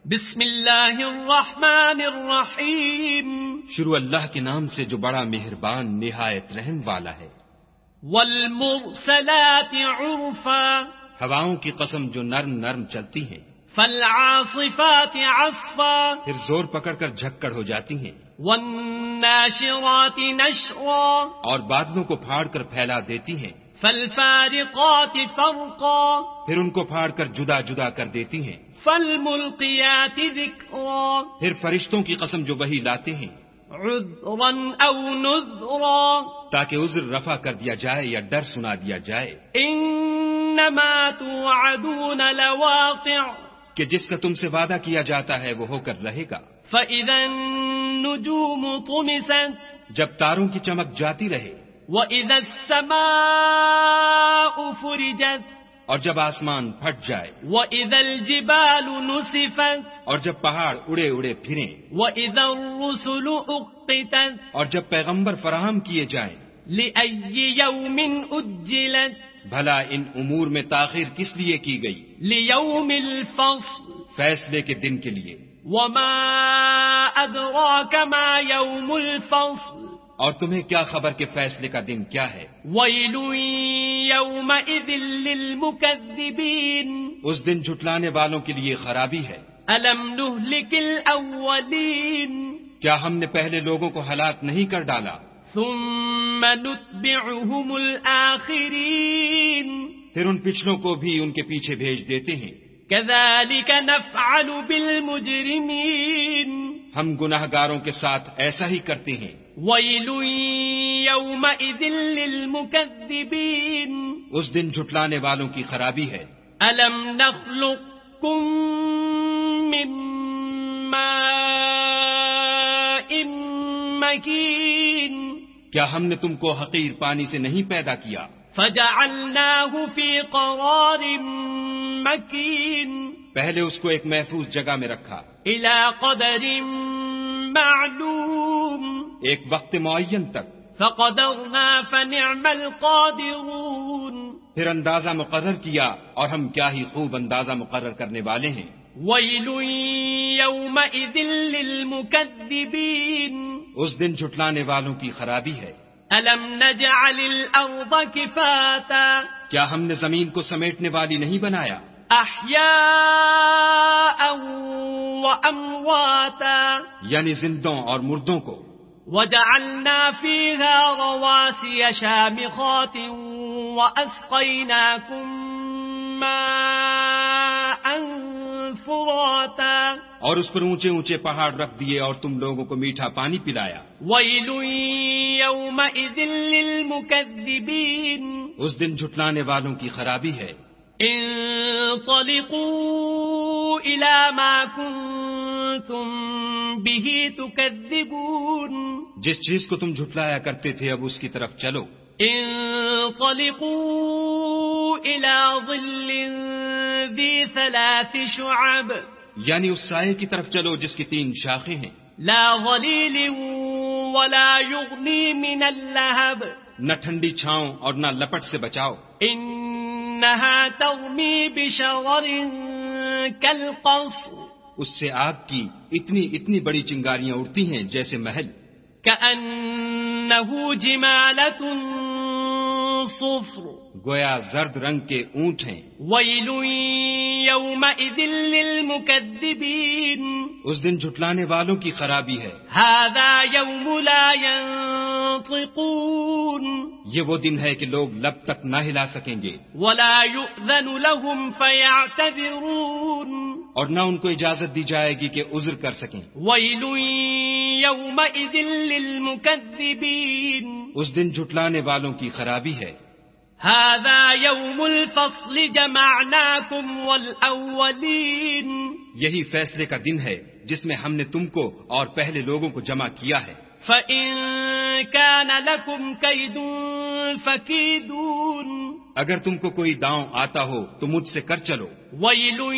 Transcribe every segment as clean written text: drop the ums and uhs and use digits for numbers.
بسم اللہ الرحمن الرحیم. شروع اللہ کے نام سے جو بڑا مہربان نہایت رحم والا ہے. والمرسلات عرفا. ہواؤں کی قسم جو نرم نرم چلتی ہیں. فالعاصفات عصفا. پھر زور پکڑ کر جھکڑ ہو جاتی ہیں. والناشرات نشرا. اور بادلوں کو پھاڑ کر پھیلا دیتی ہیں. فالفارقات فرقا. پھر ان کو پھاڑ کر جدا جدا کر دیتی ہیں. فالملقیات ذکرا. پھر فرشتوں کی قسم جو وحی لاتے ہیں. عذرا او نذرا. تاکہ عذر رفع کر دیا جائے یا ڈر سنا دیا جائے. انما توعدون لواقع. کہ جس کا تم سے وعدہ کیا جاتا ہے وہ ہو کر رہے گا. فاذا النجوم طمست. جب تاروں کی چمک جاتی رہے. واذا السماء فرجت. اور جب آسمان پھٹ جائے. وَإِذَا الْجِبَالُ نُسِفَتْ. اور جب پہاڑ اڑے اڑے پھریں. وَإِذَا الرُّسُلُ أُقِّتَتْ. اور جب پیغمبر فراہم کیے جائیں. لِأَيِّ يَوْمٍ أُجِّلَتْ. بھلا ان امور میں تاخیر کس لیے کی گئی؟ لِيَوْمِ الْفَصْلِ. فیصلے کے دن کے لیے. وَمَا أَدْرَاكَ مَا يَوْمُ الْفَصْلِ. اور تمہیں کیا خبر کہ فیصلے کا دن کیا ہے؟ وَيْلٌ يَوْمَئِذٍ لِلْمُكَذِّبِينَ. اس دن جھٹلانے والوں کے لیے خرابی ہے. أَلَمْ نُهْلِكِ الْأَوَّلِينَ. کیا ہم نے پہلے لوگوں کو ہلاک نہیں کر ڈالا؟ ثُمَّ نُتْبِعُهُمُ الْآخِرِينَ. پھر ان پچھلوں کو بھی ان کے پیچھے بھیج دیتے ہیں. كَذَلِكَ نَفْعَلُ بِالْمُجْرِمِينَ. ہم گناہگاروں کے ساتھ ایسا ہی کرتے ہیں. وَيْلٌ يَوْمَئِذٍ لِلْمُكَذِّبِينَ. اس دن جھٹلانے والوں کی خرابی ہے. أَلَمْ نَخْلُقكُّم مِّن مَّاءٍ مَّهِينٍ. کیا ہم نے تم کو حقیر پانی سے نہیں پیدا کیا؟ فَجَعَلْنَاهُ فِي قَرَارٍ مَّكِينٍ. پہلے اس کو ایک محفوظ جگہ میں رکھا. إِلَى قَدَرٍ معلوم. ایک وقت معین تک. فَقَدَرْنَا فَنِعْمَ الْقَادِرُونَ. پھر اندازہ مقرر کیا اور ہم کیا ہی خوب اندازہ مقرر کرنے والے ہیں. وَيْلٌ يَوْمَئِذٍ لِلْمُكَذِّبِينَ. اس دن جھٹلانے والوں کی خرابی ہے. أَلَمْ نَجْعَلِ الْأَرْضَ كِفَاتًا. کیا ہم نے زمین کو سمیٹنے والی نہیں بنایا؟ أَحْيَاءً وَأَمْوَاتًا. یعنی زندوں اور مردوں کو. وَجَعَلْنَا فِيهَا رَوَاسِيَ شَامِخَاتٍ وَأَسْقَيْنَاكُم مَّاءً فُرَاتًا. اور اس پر اونچے اونچے پہاڑ رکھ دیے اور تم لوگوں کو میٹھا پانی پلایا. وَيْلٌ يَوْمَئِذٍ لِلْمُكَذِّبِينَ. اس دن جھٹلانے والوں کی خرابی ہے. انطلقوا إلى ما كنتم به تكذبون. جس چیز کو تم جھٹلایا کرتے تھے اب اس کی طرف چلو. انطلقوا إلى ظل ذي 3 شعب. یعنی اس سائے کی طرف چلو جس کی 3 شاخیں ہیں. لا ظليل ولا يغني من اللهب. نہ ٹھنڈی چھاؤں اور نہ لپٹ سے بچاؤ. انها ترمي بشرر كالقصر. اس سے آگ کی اتنی بڑی چنگاریاں اڑتی ہیں جیسے محل. كأنه جمالة صفر. گویا زرد رنگ کے اونٹ ہیں. ويل يومئذ للمكذبين. اس دن جھٹلانے والوں کی خرابی ہے. هذا يوم لا ينطقون. یہ وہ دن ہے کہ لوگ لب تک نہ ہلا سکیں گے. ولا يؤذن لهم فيعتذرون. اور نہ ان کو اجازت دی جائے گی کہ عذر کر سکیں. ويل يومئذ للمكذبين. اس دن جھٹلانے والوں کی خرابی ہے. هذا يوم الفصل جمعناكم والأولين. یہی فیصلے کا دن ہے جس میں ہم نے تم کو اور پہلے لوگوں کو جمع کیا ہے. فَإِن كَانَ لَكُمْ كَيْدٌ فَكِيدُونِ. اگر تم کو کوئی داؤں آتا ہو تو مجھ سے کر چلو. وَيْلٌ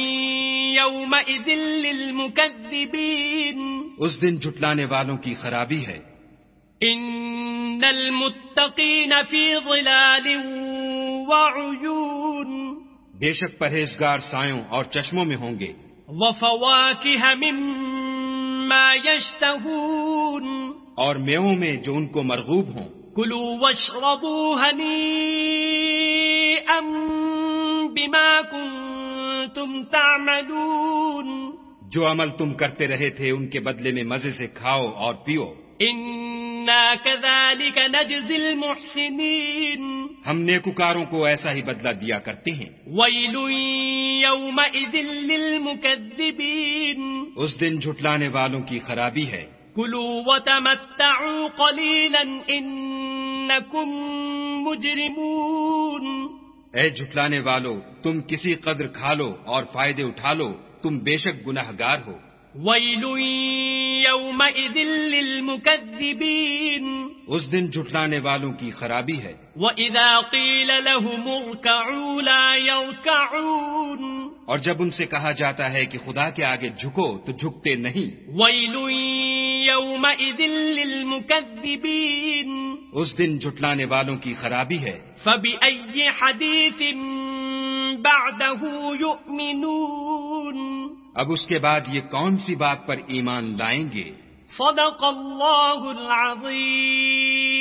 يَوْمَئِذٍ لِلْمُكَذِّبِينَ. اس دن جھٹلانے والوں کی خرابی ہے. إِنَّ الْمُتَّقِينَ فِي ظِلَالٍ وَعُيُونٍ. بے شک پرہیزگار سایوں اور چشموں میں ہوں گے. وفواكه مما يشتهون اور میووں میں جو ان کو مرغوب ہوں. كلوا واشربوا هنيئا بما كنتم تعملون جو عمل تم کرتے رہے تھے ان کے بدلے میں مزے سے کھاؤ اور پیو. إنا كذلك نجزي المحسنين ہم نیکوکاروں کو ایسا ہی بدلہ دیا کرتے ہیں. ويل يومئذ للمكذبين اس دن جھٹلانے والوں کی خرابی ہے. كلوا وتمتعوا قليلا إنكم مجرمون اے جھٹلانے والو، تم کسی قدر کھا لو اور فائدے اٹھا لو، تم بے شک گناہگار ہو. ويل يومئذ للمكذبين اس دن جھٹلانے والوں کی خرابی ہے. وإذا قيل لهم اركعوا لا يركعون اور جب ان سے کہا جاتا ہے کہ خدا کے آگے جھکو تو جھکتے نہیں. ويل يومئذ للمكذبين اس دن جھٹلانے والوں کی خرابی ہے. فبأي حديث بعده يؤمنون اب اس کے بعد یہ کون سی بات پر ایمان لائیں گے؟ صدق اللہ العظیم.